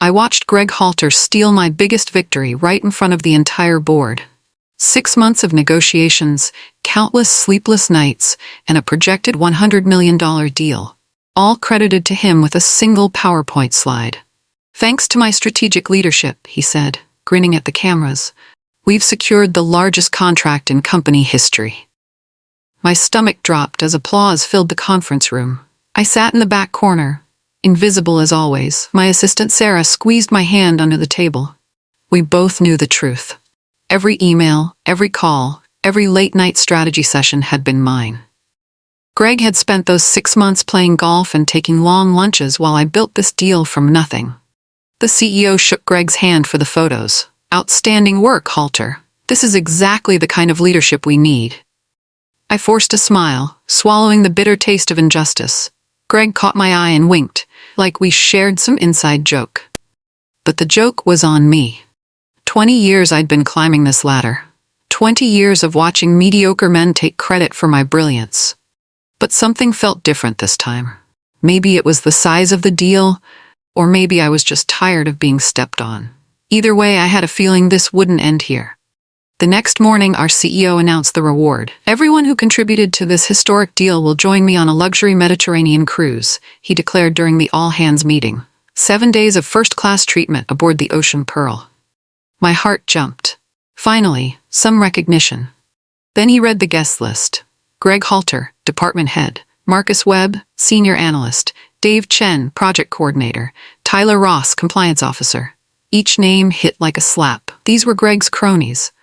I watched Greg Halter steal my biggest victory right in front of the entire board. 6 months of negotiations, countless sleepless nights, and a projected $100 million deal, all credited to him with a single PowerPoint slide. "Thanks to my strategic leadership," he said, grinning at the cameras, "we've secured the largest contract in company history." My stomach dropped as applause filled the conference room. I sat in the back corner, invisible as always. My assistant Sarah squeezed my hand under the table. We both knew the truth. Every email, every call, every late-night strategy session had been mine. Greg had spent those 6 months playing golf and taking long lunches while I built this deal from nothing. The CEO shook Greg's hand for the photos. "Outstanding work, Halter. This is exactly the kind of leadership we need." I forced a smile, swallowing the bitter taste of injustice. Greg caught my eye and winked, like we shared some inside joke. But the joke was on me. 20 years I'd been climbing this ladder. 20 years of watching mediocre men take credit for my brilliance. But something felt different this time. Maybe it was the size of the deal, or maybe I was just tired of being stepped on. Either way, I had a feeling this wouldn't end here. The next morning, our CEO announced the reward. "Everyone who contributed to this historic deal will join me on a luxury Mediterranean cruise," he declared during the all-hands meeting. 7 days of first-class treatment aboard the Ocean Pearl. My heart jumped. Finally, some recognition. Then he read the guest list. Greg Halter, Department Head. Marcus Webb, Senior Analyst. Dave Chen, Project Coordinator. Tyler Ross, Compliance Officer. Each name hit like a slap. These were Greg's cronies.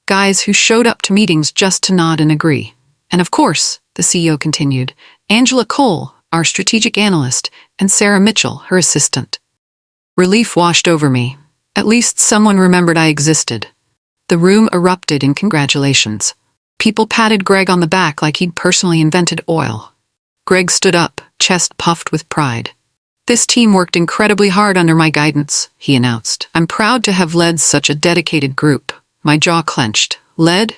Guys who showed up to meetings just to nod and agree. And of course, the CEO continued, Angela Cole, our strategic analyst, and Sarah Mitchell, her assistant. Relief washed over me. At least someone remembered I existed. The room erupted in congratulations. People patted Greg on the back like he'd personally invented oil. Greg stood up, chest puffed with pride. "This team worked incredibly hard under my guidance," he announced. "I'm proud to have led such a dedicated group." My jaw clenched. Led?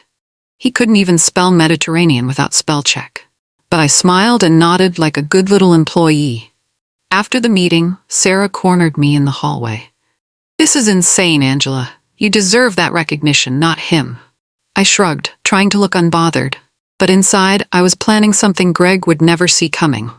He couldn't even spell Mediterranean without spell check. But I smiled and nodded like a good little employee. After the meeting, Sarah cornered me in the hallway. "This is insane, Angela. You deserve that recognition, not him." I shrugged, trying to look unbothered. But inside, I was planning something Greg would never see coming.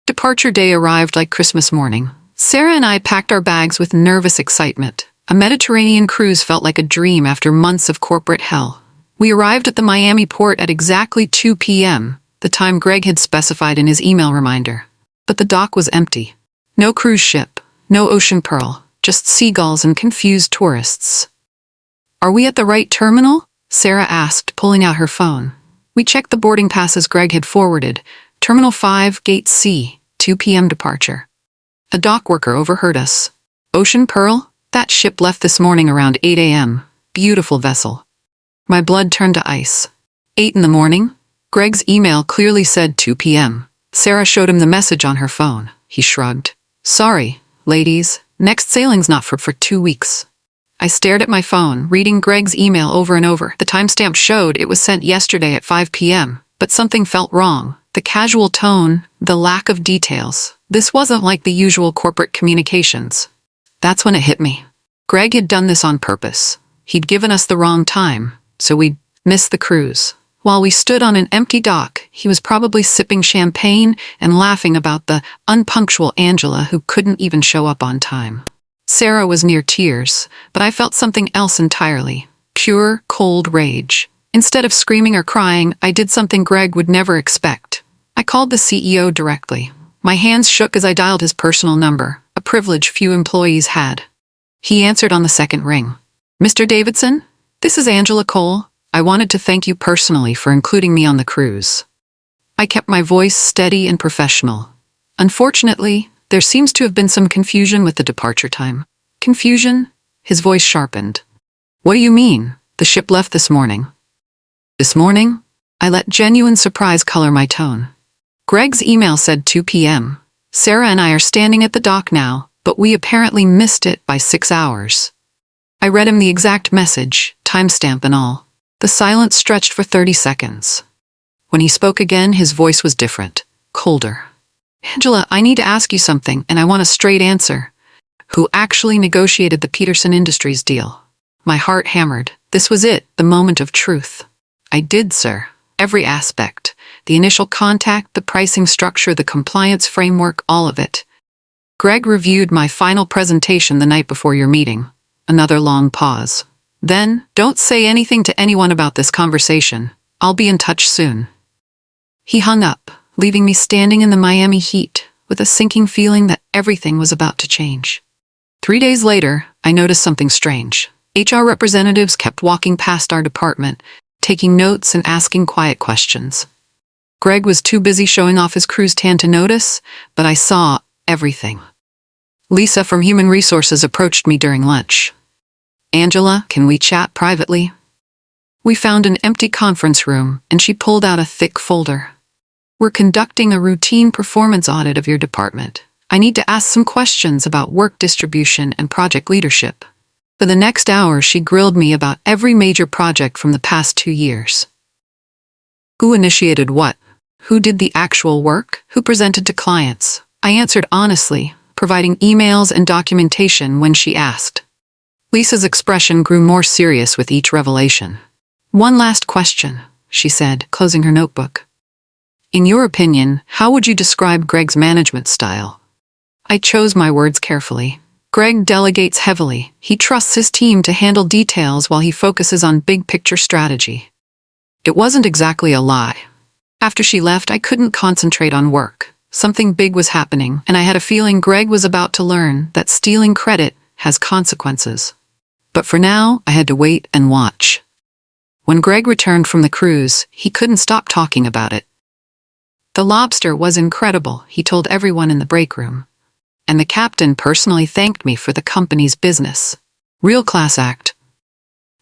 Departure day arrived like Christmas morning. Sarah and I packed our bags with nervous excitement. A Mediterranean cruise felt like a dream after months of corporate hell. We arrived at the Miami port at exactly 2 p.m., the time Greg had specified in his email reminder. But the dock was empty. No cruise ship, no Ocean Pearl, just seagulls and confused tourists. "Are we at the right terminal?" Sarah asked, pulling out her phone. We checked the boarding passes Greg had forwarded. Terminal 5, Gate C, 2 p.m. departure. A dock worker overheard us. "Ocean Pearl? That ship left this morning around 8 a.m. Beautiful vessel." My blood turned to ice. 8 in the morning? Greg's email clearly said 2 p.m. Sarah showed him the message on her phone. He shrugged. "Sorry, ladies. Next sailing's not for 2 weeks." I stared at my phone, reading Greg's email over and over. The timestamp showed it was sent yesterday at 5 p.m., but something felt wrong. The casual tone, the lack of details. This wasn't like the usual corporate communications. That's when it hit me. Greg had done this on purpose. He'd given us the wrong time, so we'd missed the cruise. While we stood on an empty dock, he was probably sipping champagne and laughing about the unpunctual Angela who couldn't even show up on time. Sarah was near tears, but I felt something else entirely. Pure, cold rage. Instead of screaming or crying, I did something Greg would never expect. I called the CEO directly. My hands shook as I dialed his personal number, a privilege few employees had. He answered on the second ring. "Mr. Davidson, this is Angela Cole. I wanted to thank you personally for including me on the cruise." I kept my voice steady and professional. "Unfortunately, there seems to have been some confusion with the departure time." "Confusion?" His voice sharpened. "What do you mean? The ship left this morning." "This morning?" I let genuine surprise color my tone. Greg's email said 2 p.m. Sarah and I are standing at the dock now, but we apparently missed it by 6 hours. I read him the exact message, timestamp and all. The silence stretched for 30 seconds. When he spoke again, his voice was different, colder. "Angela, I need to ask you something, and I want a straight answer. who actually negotiated the Peterson Industries deal. My heart hammered. This was it, the moment of truth. I did, sir. Every aspect. The initial contact, the pricing structure, the compliance framework, all of it. Greg reviewed my final presentation the night before your meeting. Another long pause. Then, don't say anything to anyone about this conversation. I'll be in touch soon. He hung up, leaving me standing in the Miami heat, with a sinking feeling that everything was about to change. 3 days later, I noticed something strange. HR representatives kept walking past our department, taking notes and asking quiet questions. Greg was too busy showing off his cruise tan to notice, but I saw everything. Lisa from Human Resources approached me during lunch. "Angela, can we chat privately?" We found an empty conference room, and she pulled out a thick folder. "We're conducting a routine performance audit of your department. I need to ask some questions about work distribution and project leadership." For the next hour, she grilled me about every major project from the past 2 years. Who initiated what? Who did the actual work? Who presented to clients? I answered honestly, providing emails and documentation when she asked. Lisa's expression grew more serious with each revelation. "One last question," she said, closing her notebook. "In your opinion, how would you describe Greg's management style?" I chose my words carefully. Greg delegates heavily. He trusts his team to handle details while he focuses on big-picture strategy. It wasn't exactly a lie. After she left, I couldn't concentrate on work. Something big was happening, and I had a feeling Greg was about to learn that stealing credit has consequences. But for now, I had to wait and watch. When Greg returned from the cruise, he couldn't stop talking about it. "The lobster was incredible," he told everyone in the break room. "And the captain personally thanked me for the company's business. Real class act."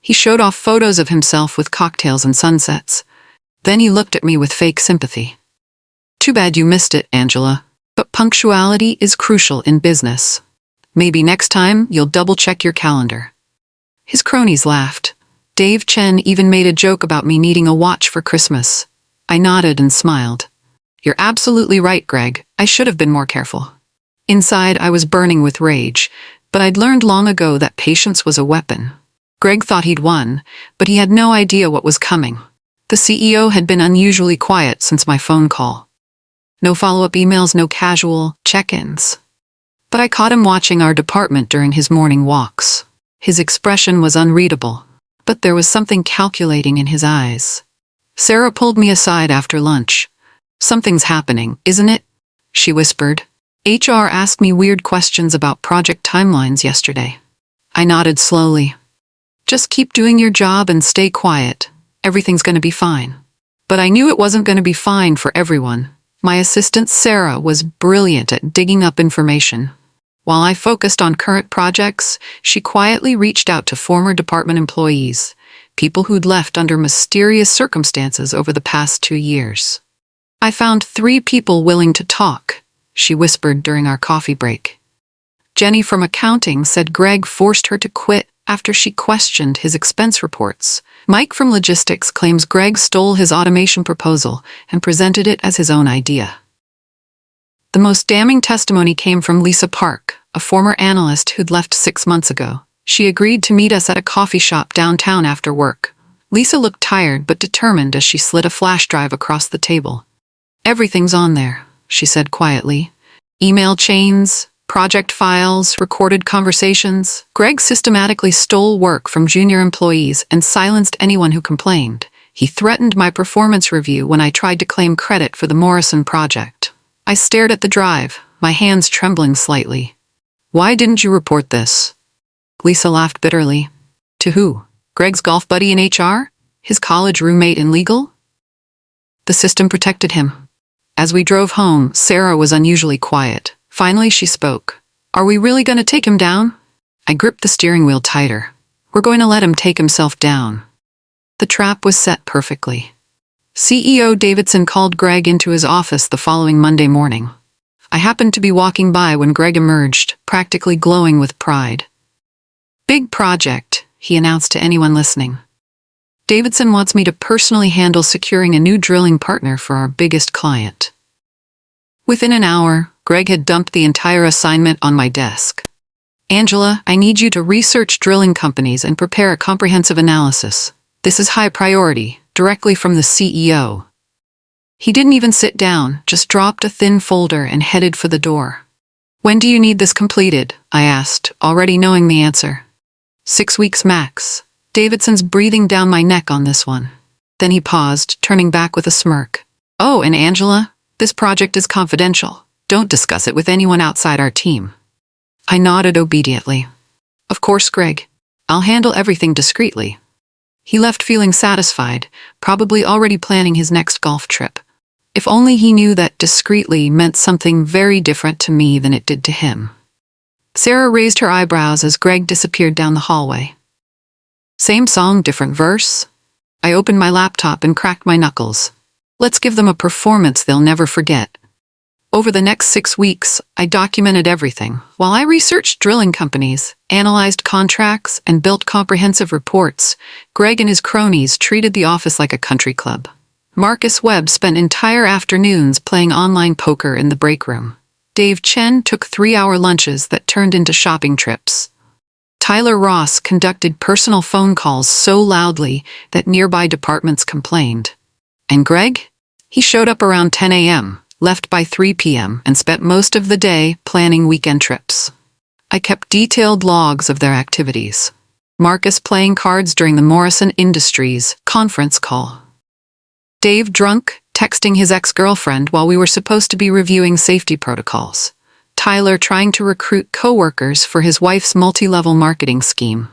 He showed off photos of himself with cocktails and sunsets. Then he looked at me with fake sympathy. "Too bad you missed it, Angela. But punctuality is crucial in business. Maybe next time you'll double-check your calendar." His cronies laughed. Dave Chen even made a joke about me needing a watch for Christmas. I nodded and smiled. "You're absolutely right, Greg. I should have been more careful." Inside, I was burning with rage, but I'd learned long ago that patience was a weapon. Greg thought he'd won, but he had no idea what was coming. The CEO had been unusually quiet since my phone call. No follow-up emails, no casual check-ins. But I caught him watching our department during his morning walks. His expression was unreadable, but there was something calculating in his eyes. Sarah pulled me aside after lunch. "Something's happening, isn't it?" she whispered. "HR asked me weird questions about project timelines yesterday." I nodded slowly. "Just keep doing your job and stay quiet. Everything's going to be fine." But I knew it wasn't going to be fine for everyone. My assistant Sarah was brilliant at digging up information. While I focused on current projects, she quietly reached out to former department employees, people who'd left under mysterious circumstances over the past 2 years. "I found 3 people willing to talk," she whispered during our coffee break. Jenny from accounting said Greg forced her to quit after she questioned his expense reports. Mike from logistics claims Greg stole his automation proposal and presented it as his own idea. The most damning testimony came from Lisa Park, a former analyst who'd left 6 months ago. She agreed to meet us at a coffee shop downtown after work. Lisa looked tired but determined as she slid a flash drive across the table. "Everything's on there," she said quietly. "Email chains, project files, recorded conversations." Greg systematically stole work from junior employees and silenced anyone who complained. He threatened my performance review when I tried to claim credit for the Morrison project. I stared at the drive, my hands trembling slightly. "Why didn't you report this?" Lisa laughed bitterly. "To who? Greg's golf buddy in HR? His college roommate in legal?" The system protected him. As we drove home, Sarah was unusually quiet. Finally, she spoke. "Are we really going to take him down?" I gripped the steering wheel tighter. "We're going to let him take himself down." The trap was set perfectly. CEO Davidson called Greg into his office the following Monday morning. I happened to be walking by when Greg emerged, practically glowing with pride. "Big project," he announced to anyone listening. "Davidson wants me to personally handle securing a new drilling partner for our biggest client." Within an hour, Greg had dumped the entire assignment on my desk. Angela, I need you to research drilling companies and prepare a comprehensive analysis. This is high priority, directly from the CEO. He didn't even sit down, just dropped a thin folder and headed for the door. When do you need this completed? I asked, already knowing the answer. 6 weeks max. Davidson's breathing down my neck on this one. Then he paused, turning back with a smirk. Oh, and Angela, this project is confidential. Don't discuss it with anyone outside our team. I nodded obediently. Of course, Greg. I'll handle everything discreetly. He left feeling satisfied, probably already planning his next golf trip. If only he knew that discreetly meant something very different to me than it did to him. Sarah raised her eyebrows as Greg disappeared down the hallway. Same song, different verse? I opened my laptop and cracked my knuckles. Let's give them a performance they'll never forget. Over the next 6 weeks, I documented everything. While I researched drilling companies, analyzed contracts, and built comprehensive reports, Greg and his cronies treated the office like a country club. Marcus Webb spent entire afternoons playing online poker in the break room. Dave Chen took 3-hour lunches that turned into shopping trips. Tyler Ross conducted personal phone calls so loudly that nearby departments complained. And Greg? He showed up around 10 a.m., left by 3 p.m., and spent most of the day planning weekend trips. I kept detailed logs of their activities. Marcus playing cards during the Morrison Industries conference call. Dave drunk, texting his ex-girlfriend while we were supposed to be reviewing safety protocols. Tyler trying to recruit coworkers for his wife's multi-level marketing scheme.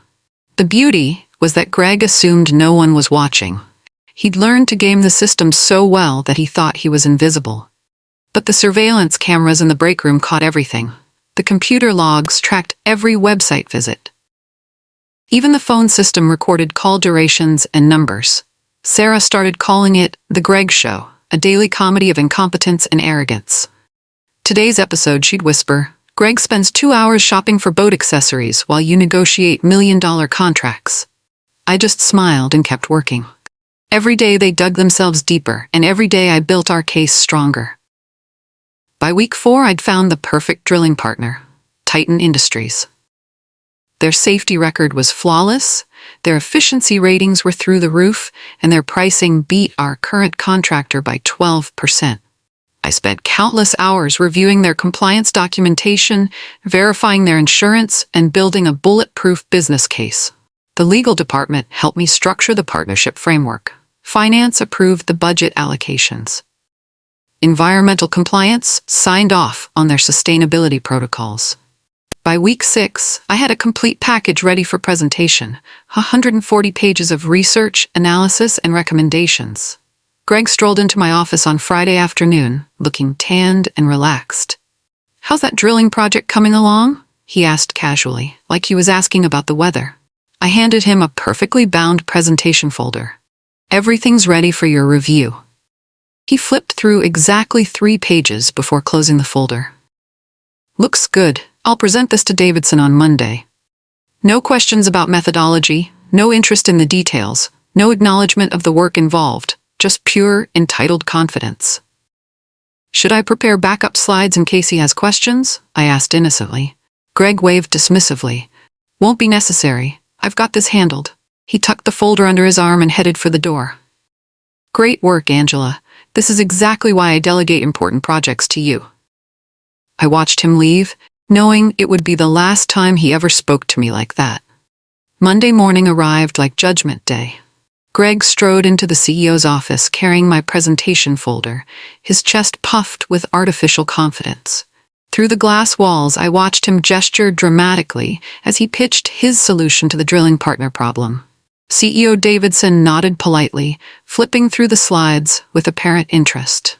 The beauty was that Greg assumed no one was watching. He'd learned to game the system so well that he thought he was invisible. But the surveillance cameras in the break room caught everything. The computer logs tracked every website visit. Even the phone system recorded call durations and numbers. Sarah started calling it The Greg Show, a daily comedy of incompetence and arrogance. Today's episode, she'd whisper, Greg spends 2 hours shopping for boat accessories while you negotiate million-dollar contracts. I just smiled and kept working. Every day they dug themselves deeper, and every day I built our case stronger. By week 4, I'd found the perfect drilling partner, Titan Industries. Their safety record was flawless, their efficiency ratings were through the roof, and their pricing beat our current contractor by 12%. I spent countless hours reviewing their compliance documentation, verifying their insurance, and building a bulletproof business case. The legal department helped me structure the partnership framework. Finance approved the budget allocations. Environmental compliance signed off on their sustainability protocols. By week 6, I had a complete package ready for presentation, 140 pages of research, analysis, and recommendations. Greg strolled into my office on Friday afternoon, looking tanned and relaxed. How's that drilling project coming along? He asked casually, like he was asking about the weather. I handed him a perfectly bound presentation folder. Everything's ready for your review. He flipped through exactly 3 pages before closing the folder. Looks good. I'll present this to Davidson on Monday. No questions about methodology, no interest in the details, no acknowledgement of the work involved, just pure, entitled confidence. Should I prepare backup slides in case he has questions? I asked innocently. Greg waved dismissively. Won't be necessary. I've got this handled. He tucked the folder under his arm and headed for the door. Great work, Angela. This is exactly why I delegate important projects to you. I watched him leave, knowing it would be the last time he ever spoke to me like that. Monday morning arrived like Judgment Day. Greg strode into the CEO's office carrying my presentation folder, his chest puffed with artificial confidence. Through the glass walls, I watched him gesture dramatically as he pitched his solution to the drilling partner problem. CEO Davidson nodded politely, flipping through the slides with apparent interest.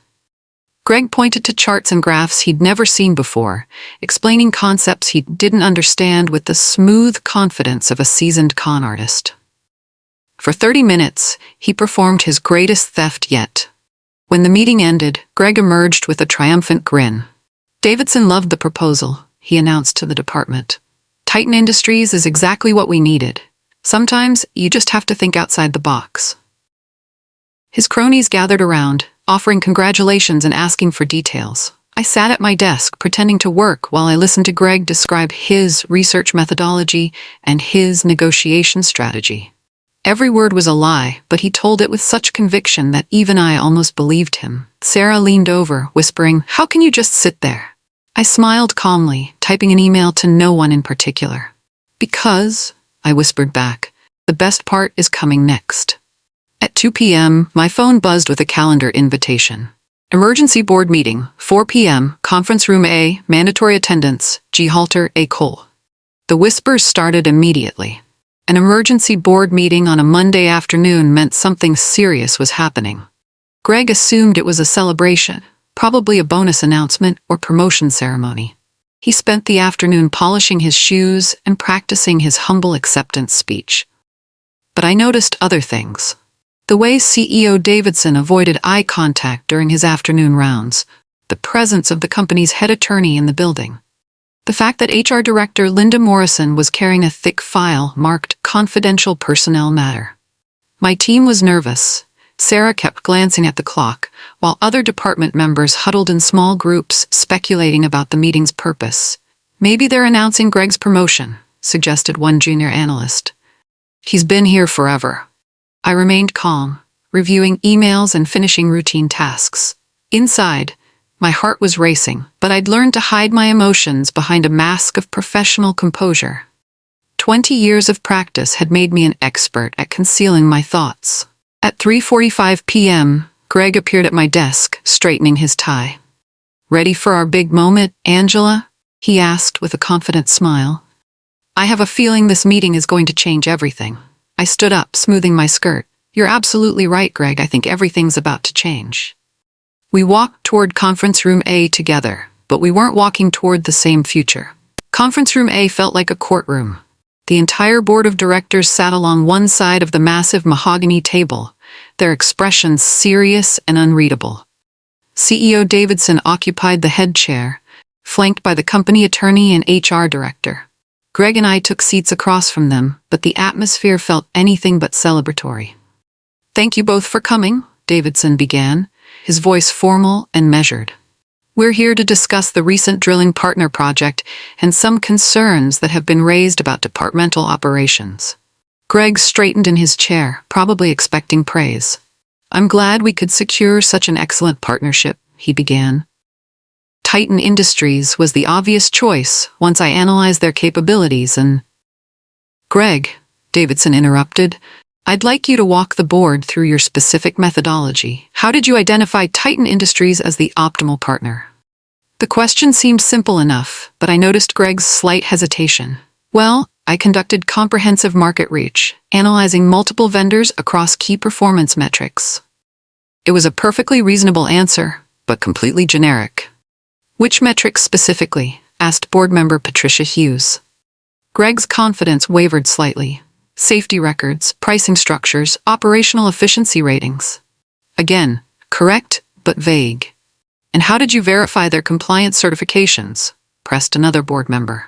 Greg pointed to charts and graphs he'd never seen before, explaining concepts he didn't understand with the smooth confidence of a seasoned con artist. For 30 minutes, he performed his greatest theft yet. When the meeting ended, Greg emerged with a triumphant grin. Davidson loved the proposal, he announced to the department. Titan Industries is exactly what we needed. Sometimes, you just have to think outside the box. His cronies gathered around, offering congratulations and asking for details. I I sat at my desk pretending to work while I listened to Greg describe his research methodology and his negotiation strategy. Every word was a lie, but he told it with such conviction that even I almost believed him. Sarah leaned over, whispering, "How can you just sit there?" I smiled calmly, typing an email to no one in particular. "Because," I whispered back, "the best part is coming next." At 2 p.m., my phone buzzed with a calendar invitation. Emergency board meeting, 4 p.m., conference room A, mandatory attendance, G. Halter, A. Cole. The whispers started immediately. An emergency board meeting on a Monday afternoon meant something serious was happening. Greg assumed it was a celebration, probably a bonus announcement or promotion ceremony. He spent the afternoon polishing his shoes and practicing his humble acceptance speech. But I noticed other things. The way CEO Davidson avoided eye contact during his afternoon rounds, the presence of the company's head attorney in the building. The fact that HR Director Linda Morrison was carrying a thick file marked confidential personnel matter. My team was nervous. Sarah kept glancing at the clock, while other department members huddled in small groups speculating about the meeting's purpose. "Maybe they're announcing Greg's promotion," suggested one junior analyst. "He's been here forever." I remained calm, reviewing emails and finishing routine tasks. Inside, my heart was racing, but I'd learned to hide my emotions behind a mask of professional composure. 20 years of practice had made me an expert at concealing my thoughts. At 3:45 p.m., Greg appeared at my desk, straightening his tie. "Ready for our big moment, Angela?" he asked with a confident smile. "I have a feeling this meeting is going to change everything." I stood up, smoothing my skirt. "You're absolutely right, Greg. I think everything's about to change." We walked toward conference room A together, but we weren't walking toward the same future. Conference room A felt like a courtroom. The entire board of directors sat along one side of the massive mahogany table, their expressions serious and unreadable. CEO Davidson occupied the head chair, flanked by the company attorney and HR director. Greg and I took seats across from them, but the atmosphere felt anything but celebratory. "Thank you both for coming," Davidson began, his voice formal and measured. "We're here to discuss the recent drilling partner project and some concerns that have been raised about departmental operations." Greg straightened in his chair, probably expecting praise. "I'm glad we could secure such an excellent partnership," he began. Titan Industries was the obvious choice once I analyzed their capabilities and... "Greg," Davidson interrupted, "I'd like you to walk the board through your specific methodology. How did you identify Titan Industries as the optimal partner?" The question seemed simple enough, but I noticed Greg's slight hesitation. "Well, I conducted comprehensive market reach, analyzing multiple vendors across key performance metrics." It was a perfectly reasonable answer, but completely generic. "Which metrics specifically?" asked board member Patricia Hughes. Greg's confidence wavered slightly. "Safety records, pricing structures, operational efficiency ratings." Again, correct, but vague. "And how did you verify their compliance certifications?" pressed another board member.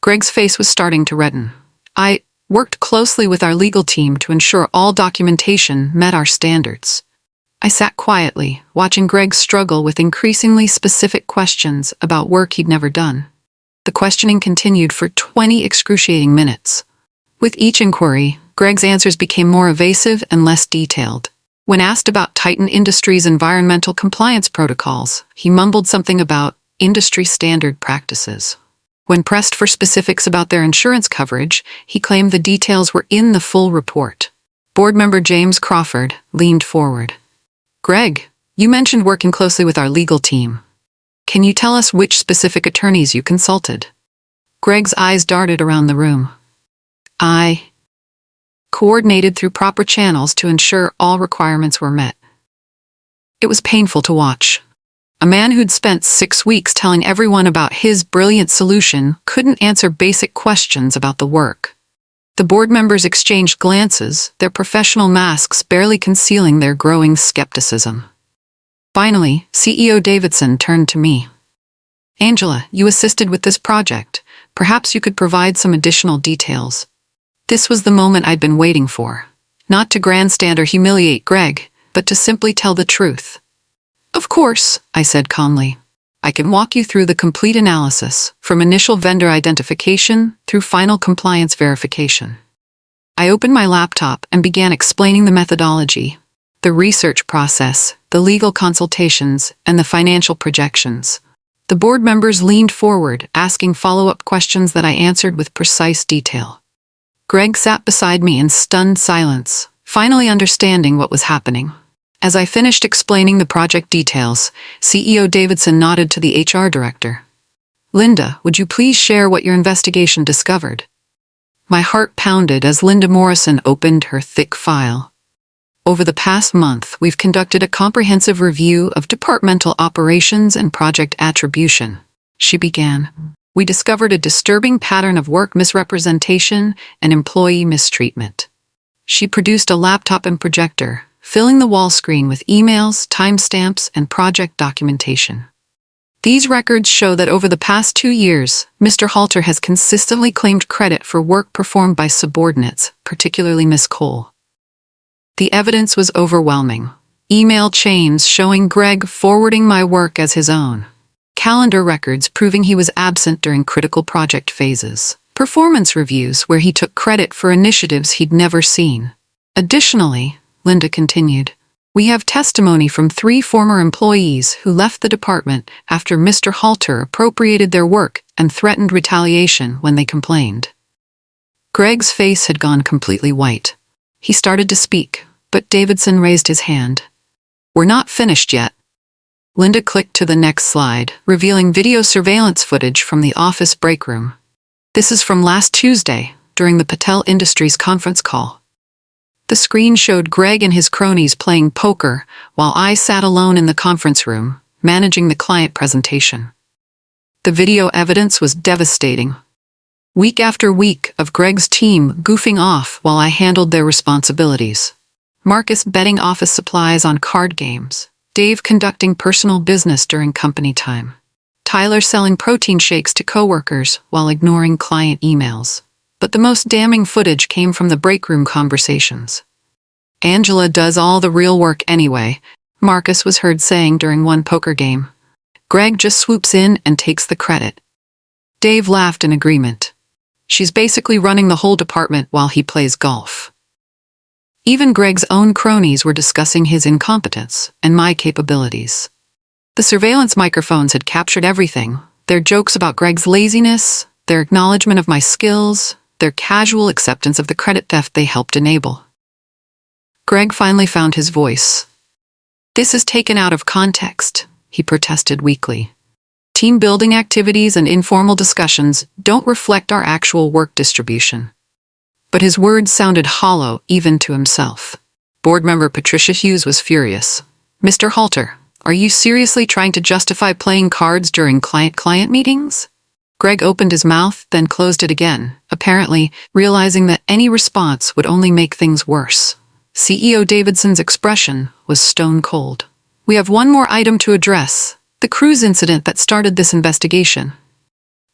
Greg's face was starting to redden. "I worked closely with our legal team to ensure all documentation met our standards." I sat quietly, watching Greg struggle with increasingly specific questions about work he'd never done. The questioning continued for 20 excruciating minutes. With each inquiry, Greg's answers became more evasive and less detailed. When asked about Titan Industries' environmental compliance protocols, he mumbled something about industry standard practices. When pressed for specifics about their insurance coverage, he claimed the details were in the full report. Board member James Crawford leaned forward. "Greg, you mentioned working closely with our legal team. Can you tell us which specific attorneys you consulted?" Greg's eyes darted around the room. "I coordinated through proper channels to ensure all requirements were met." It was painful to watch. A man who'd spent 6 weeks telling everyone about his brilliant solution couldn't answer basic questions about the work. The board members exchanged glances, their professional masks barely concealing their growing skepticism. Finally, CEO Davidson turned to me. "Angela, you assisted with this project. Perhaps you could provide some additional details." This was the moment I'd been waiting for. Not to grandstand or humiliate Greg, but to simply tell the truth. "Of course," I said calmly. I can walk you through the complete analysis, from initial vendor identification through final compliance verification. I opened my laptop and began explaining the methodology, the research process, the legal consultations, and the financial projections. The board members leaned forward, asking follow-up questions that I answered with precise detail. Greg sat beside me in stunned silence, finally understanding what was happening. As I finished explaining the project details, CEO Davidson nodded to the HR director. "Linda, would you please share what your investigation discovered?" My heart pounded as Linda Morrison opened her thick file. "Over the past month, we've conducted a comprehensive review of departmental operations and project attribution," she began. "We discovered a disturbing pattern of work misrepresentation and employee mistreatment." She produced a laptop and projector, filling the wall screen with emails, timestamps, and project documentation. These records show that over the past 2 years, Mr. Halter has consistently claimed credit for work performed by subordinates, particularly Miss Cole. The evidence was overwhelming. Email chains showing Greg forwarding my work as his own. Calendar records proving he was absent during critical project phases. Performance reviews where he took credit for initiatives he'd never seen. Additionally, Linda continued, we have testimony from 3 former employees who left the department after Mr. Halter appropriated their work and threatened retaliation when they complained. Greg's face had gone completely white. He started to speak, but Davidson raised his hand. "We're not finished yet." Linda clicked to the next slide, revealing video surveillance footage from the office break room. "This is from last Tuesday, during the Patel Industries conference call." The screen showed Greg and his cronies playing poker while I sat alone in the conference room, managing the client presentation. The video evidence was devastating. Week after week of Greg's team goofing off while I handled their responsibilities. Marcus betting office supplies on card games. Dave conducting personal business during company time. Tyler selling protein shakes to coworkers while ignoring client emails. But the most damning footage came from the break room conversations. "Angela does all the real work anyway," Marcus was heard saying during one poker game. "Greg just swoops in and takes the credit." Dave laughed in agreement. "She's basically running the whole department while he plays golf." Even Greg's own cronies were discussing his incompetence and my capabilities. The surveillance microphones had captured everything, their jokes about Greg's laziness, their acknowledgement of my skills, their casual acceptance of the credit theft they helped enable. Greg finally found his voice. "This is taken out of context," he protested weakly. "Team building activities and informal discussions don't reflect our actual work distribution." But his words sounded hollow even to himself. Board member Patricia Hughes was furious. "Mr. Halter, are you seriously trying to justify playing cards during client-client meetings?" Greg opened his mouth, then closed it again, apparently realizing that any response would only make things worse. CEO Davidson's expression was stone cold. "We have one more item to address, the cruise incident that started this investigation."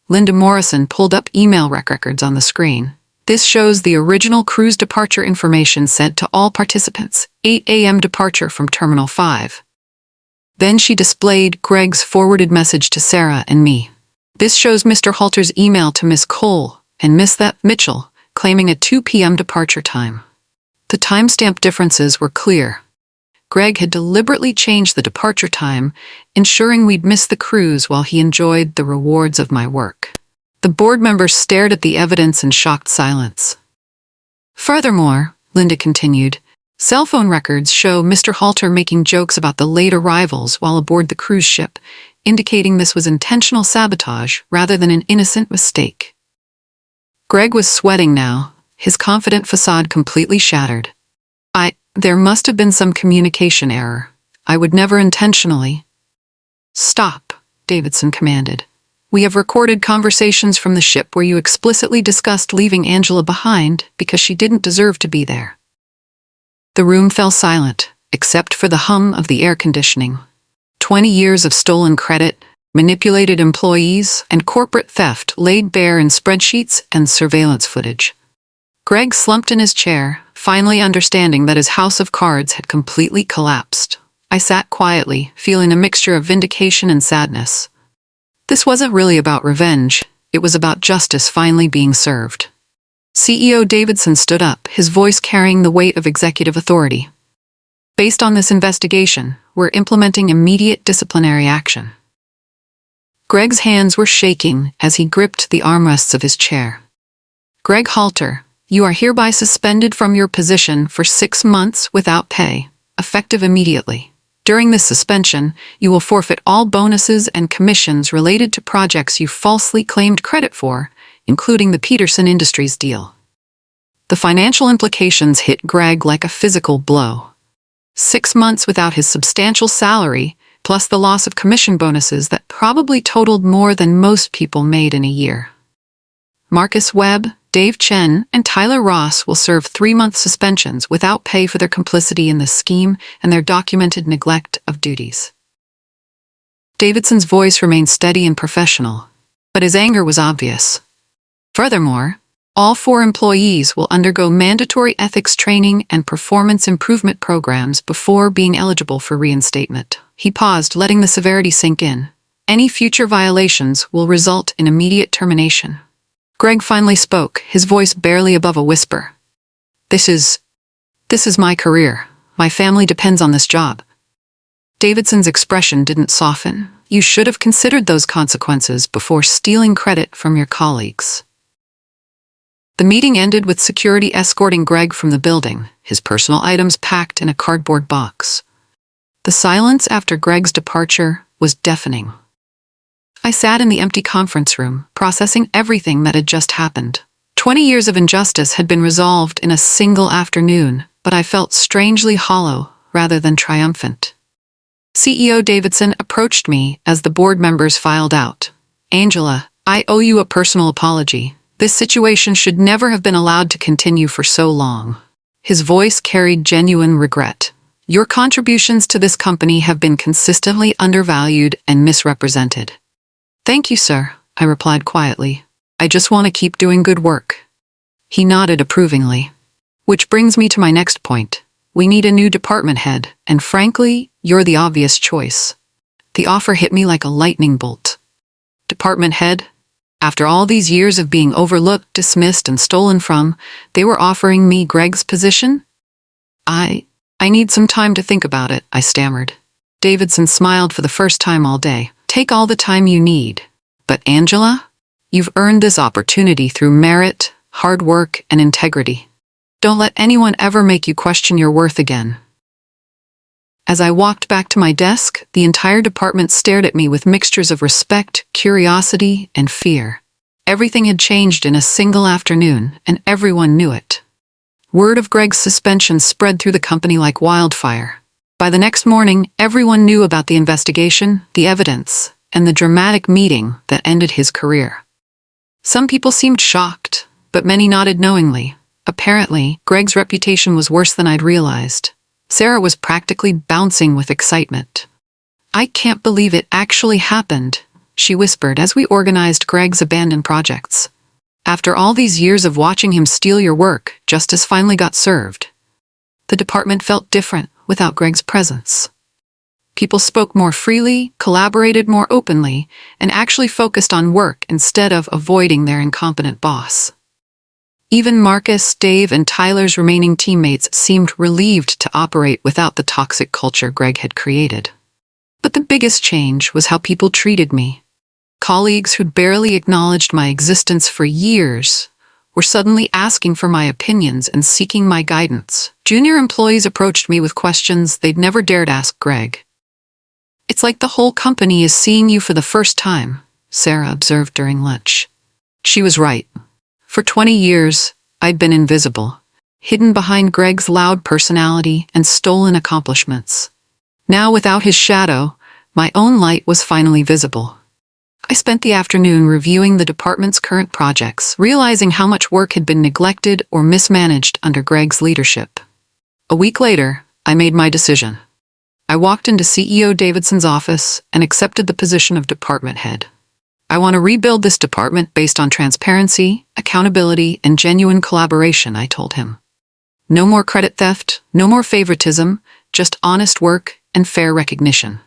Linda Morrison pulled up email records on the screen. "This shows the original cruise departure information sent to all participants, 8 a.m. departure from Terminal 5. Then she displayed Greg's forwarded message to Sarah and me. This shows Mr. Halter's email to Miss Cole and Miss Mitchell, claiming a 2 p.m. departure time. The timestamp differences were clear. Greg had deliberately changed the departure time, ensuring we'd miss the cruise while he enjoyed the rewards of my work. The board members stared at the evidence in shocked silence. "Furthermore," Linda continued, "cell phone records show Mr. Halter making jokes about the late arrivals while aboard the cruise ship, indicating this was intentional sabotage rather than an innocent mistake." Greg was sweating now, his confident facade completely shattered. There must have been some communication error. I would never intentionally." "Stop," Davidson commanded. "We have recorded conversations from the ship where you explicitly discussed leaving Angela behind because she didn't deserve to be there." The room fell silent, except for the hum of the air conditioning. 20 years of stolen credit, manipulated employees, and corporate theft laid bare in spreadsheets and surveillance footage. Greg slumped in his chair, finally understanding that his house of cards had completely collapsed. I sat quietly, feeling a mixture of vindication and sadness. This wasn't really about revenge, it was about justice finally being served. CEO Davidson stood up, his voice carrying the weight of executive authority. Based on this investigation, we're implementing immediate disciplinary action. Greg's hands were shaking as he gripped the armrests of his chair. Greg Halter, you are hereby suspended from your position for 6 months without pay, effective immediately. During this suspension, you will forfeit all bonuses and commissions related to projects you falsely claimed credit for, including the Peterson Industries deal. The financial implications hit Greg like a physical blow. 6 months without his substantial salary, plus the loss of commission bonuses that probably totaled more than most people made in a year. Marcus Webb, Dave Chen, and Tyler Ross will serve 3-month suspensions without pay for their complicity in the scheme and their documented neglect of duties. Davidson's voice remained steady and professional, but his anger was obvious. Furthermore, all 4 employees will undergo mandatory ethics training and performance improvement programs before being eligible for reinstatement. He paused, letting the severity sink in. Any future violations will result in immediate termination. Greg finally spoke, his voice barely above a whisper. This is my career. My family depends on this job. Davidson's expression didn't soften. You should have considered those consequences before stealing credit from your colleagues. The meeting ended with security escorting Greg from the building, his personal items packed in a cardboard box. The silence after Greg's departure was deafening. I sat in the empty conference room, processing everything that had just happened. 20 years of injustice had been resolved in a single afternoon, but I felt strangely hollow rather than triumphant. CEO Davidson approached me as the board members filed out. Angela, I owe you a personal apology. This situation should never have been allowed to continue for so long. His voice carried genuine regret. Your contributions to this company have been consistently undervalued and misrepresented. Thank you, sir, I replied quietly. I just want to keep doing good work. He nodded approvingly. Which brings me to my next point. We need a new department head, and frankly, you're the obvious choice. The offer hit me like a lightning bolt. Department head? After all these years of being overlooked, dismissed, and stolen from, they were offering me Greg's position? I need some time to think about it, I stammered. Davidson smiled for the first time all day. Take all the time you need. But Angela, you've earned this opportunity through merit, hard work, and integrity. Don't let anyone ever make you question your worth again. As I walked back to my desk, the entire department stared at me with mixtures of respect, curiosity, and fear. Everything had changed in a single afternoon, and everyone knew it. Word of Greg's suspension spread through the company like wildfire. By the next morning, everyone knew about the investigation, the evidence, and the dramatic meeting that ended his career. Some people seemed shocked, but many nodded knowingly. Apparently, Greg's reputation was worse than I'd realized. Sarah was practically bouncing with excitement. I can't believe it actually happened, she whispered as we organized Greg's abandoned projects. After all these years of watching him steal your work, justice finally got served. The department felt different without Greg's presence. People spoke more freely, collaborated more openly, and actually focused on work instead of avoiding their incompetent boss. Even Marcus, Dave, and Tyler's remaining teammates seemed relieved to operate without the toxic culture Greg had created. But the biggest change was how people treated me. Colleagues who'd barely acknowledged my existence for years were suddenly asking for my opinions and seeking my guidance. Junior employees approached me with questions they'd never dared ask Greg. It's like the whole company is seeing you for the first time, Sarah observed during lunch. She was right. For 20 years, I'd been invisible, hidden behind Greg's loud personality and stolen accomplishments. Now, without his shadow, my own light was finally visible. I spent the afternoon reviewing the department's current projects, realizing how much work had been neglected or mismanaged under Greg's leadership. A week later, I made my decision. I walked into CEO Davidson's office and accepted the position of department head. I want to rebuild this department based on transparency, accountability, and genuine collaboration, I told him. No more credit theft, no more favoritism, just honest work and fair recognition.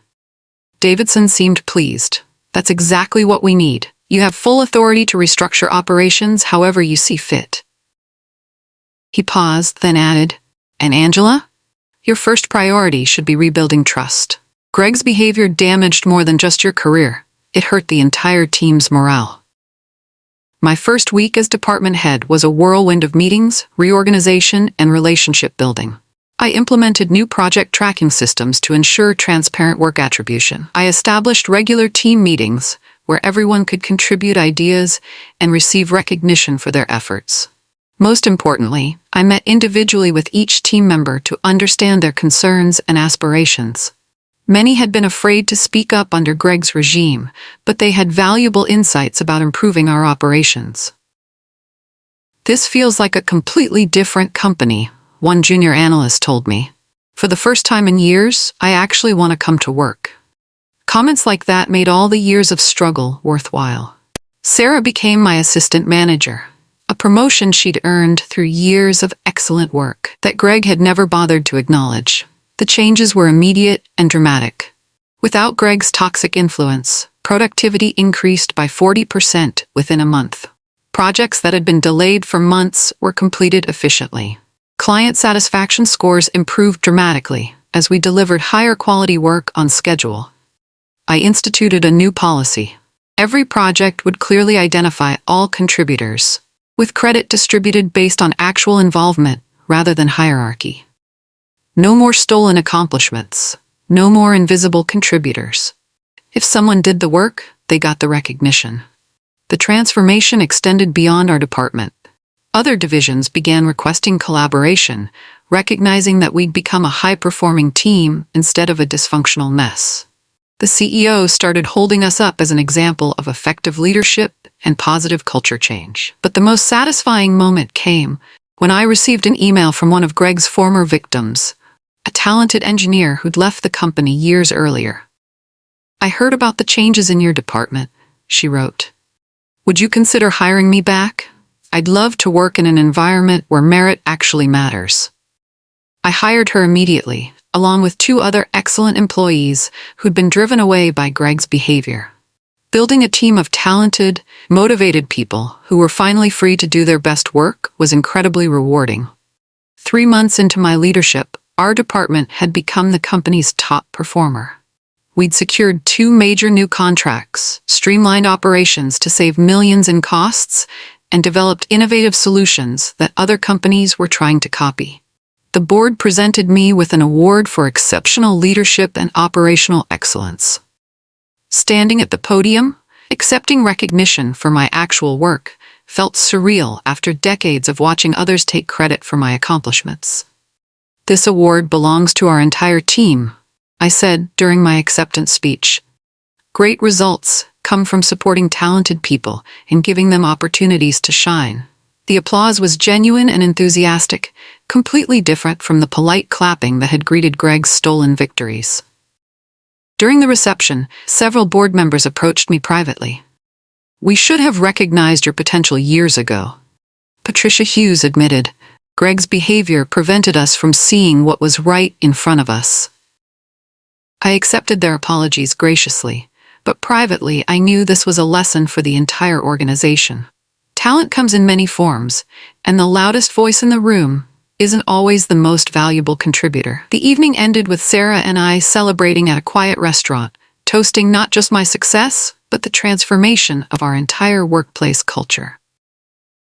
Davidson seemed pleased. That's exactly what we need. You have full authority to restructure operations however you see fit." He paused, then added, "And Angela? Your first priority should be rebuilding trust. Greg's behavior damaged more than just your career. It hurt the entire team's morale." My first week as department head was a whirlwind of meetings, reorganization, and relationship building. I implemented new project tracking systems to ensure transparent work attribution. I established regular team meetings where everyone could contribute ideas and receive recognition for their efforts. Most importantly, I met individually with each team member to understand their concerns and aspirations. Many had been afraid to speak up under Greg's regime, but they had valuable insights about improving our operations. "This feels like a completely different company," one junior analyst told me. "For the first time in years, I actually want to come to work." Comments like that made all the years of struggle worthwhile. Sarah became my assistant manager, a promotion she'd earned through years of excellent work that Greg had never bothered to acknowledge. The changes were immediate and dramatic. Without Greg's toxic influence, productivity increased by 40% within a month. Projects that had been delayed for months were completed efficiently. Client satisfaction scores improved dramatically as we delivered higher quality work on schedule. I instituted a new policy. Every project would clearly identify all contributors, with credit distributed based on actual involvement rather than hierarchy. No more stolen accomplishments. No more invisible contributors. If someone did the work, they got the recognition. The transformation extended beyond our department. Other divisions began requesting collaboration, recognizing that we'd become a high-performing team instead of a dysfunctional mess. The CEO started holding us up as an example of effective leadership and positive culture change. But the most satisfying moment came when I received an email from one of Greg's former victims, a talented engineer who'd left the company years earlier. "I heard about the changes in your department," she wrote. "Would you consider hiring me back? I'd love to work in an environment where merit actually matters." I hired her immediately, along with 2 other excellent employees who'd been driven away by Greg's behavior. Building a team of talented, motivated people who were finally free to do their best work was incredibly rewarding. 3 months into my leadership, our department had become the company's top performer. We'd secured 2 major new contracts, streamlined operations to save millions in costs, and developed innovative solutions that other companies were trying to copy. The board presented me with an award for exceptional leadership and operational excellence. Standing at the podium, accepting recognition for my actual work, felt surreal after decades of watching others take credit for my accomplishments. "This award belongs to our entire team," I said during my acceptance speech. "Great results come from supporting talented people and giving them opportunities to shine." The applause was genuine and enthusiastic, completely different from the polite clapping that had greeted Greg's stolen victories. During the reception, several board members approached me privately. "We should have recognized your potential years ago," Patricia Hughes admitted. "Greg's behavior prevented us from seeing what was right in front of us." I accepted their apologies graciously, but privately I knew this was a lesson for the entire organization. Talent comes in many forms, and the loudest voice in the room isn't always the most valuable contributor. The evening ended with Sarah and I celebrating at a quiet restaurant, toasting not just my success, but the transformation of our entire workplace culture.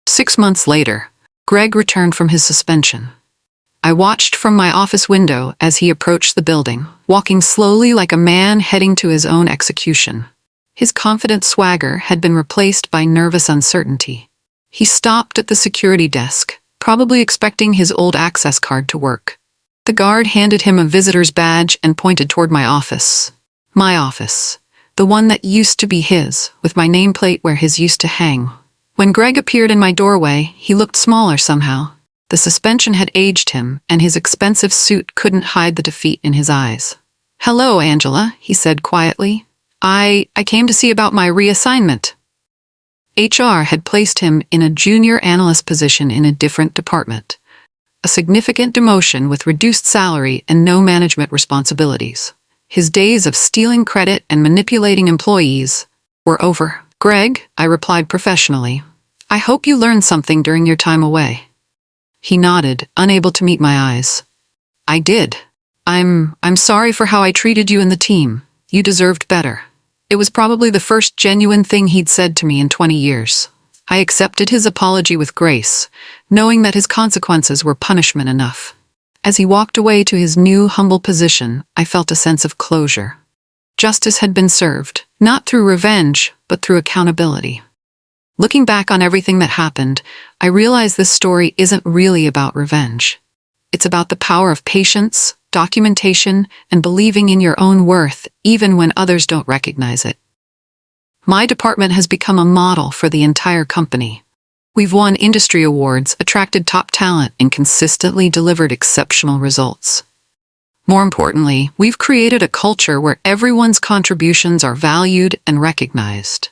6 months later, Greg returned from his suspension. I watched from my office window as he approached the building, walking slowly like a man heading to his own execution. His confident swagger had been replaced by nervous uncertainty. He stopped at the security desk, probably expecting his old access card to work. The guard handed him a visitor's badge and pointed toward my office. My office, the one that used to be his, with my nameplate where his used to hang. When Greg appeared in my doorway, he looked smaller somehow. The suspension had aged him, and his expensive suit couldn't hide the defeat in his eyes. "Hello, Angela," he said quietly. I came to see about my reassignment." HR had placed him in a junior analyst position in a different department, a significant demotion with reduced salary and no management responsibilities. His days of stealing credit and manipulating employees "We're over, Greg," I replied professionally. "I hope you learned something during your time away." He nodded, unable to meet my eyes. "I did. I'm sorry for how I treated you and the team. You deserved better." It was probably the first genuine thing he'd said to me in 20 years. I accepted his apology with grace, knowing that his consequences were punishment enough. As he walked away to his new, humble position, I felt a sense of closure. Justice had been served, not through revenge, but through accountability. Looking back on everything that happened, I realized this story isn't really about revenge. It's about the power of patience, documentation, and believing in your own worth, even when others don't recognize it. My department has become a model for the entire company. We've won industry awards, attracted top talent, and consistently delivered exceptional results. More importantly, we've created a culture where everyone's contributions are valued and recognized.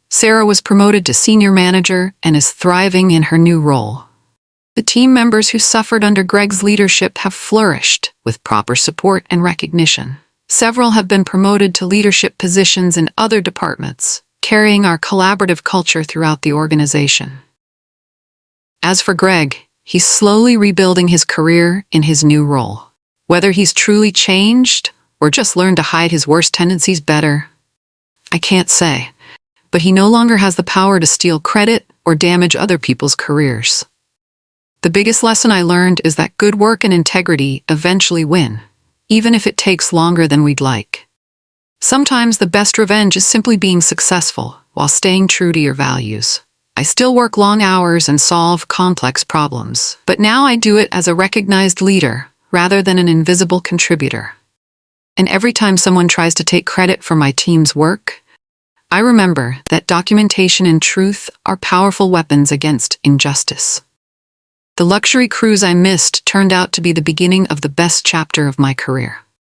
Sarah was promoted to senior manager and is thriving in her new role. The team members who suffered under Greg's leadership have flourished with proper support and recognition. Several have been promoted to leadership positions in other departments, carrying our collaborative culture throughout the organization. As for Greg, he's slowly rebuilding his career in his new role. Whether he's truly changed or just learned to hide his worst tendencies better, I can't say. But he no longer has the power to steal credit or damage other people's careers. The biggest lesson I learned is that good work and integrity eventually win, even if it takes longer than we'd like. Sometimes the best revenge is simply being successful while staying true to your values. I still work long hours and solve complex problems, but now I do it as a recognized leader rather than an invisible contributor. And every time someone tries to take credit for my team's work, I remember that documentation and truth are powerful weapons against injustice. The luxury cruise I missed turned out to be the beginning of the best chapter of my career.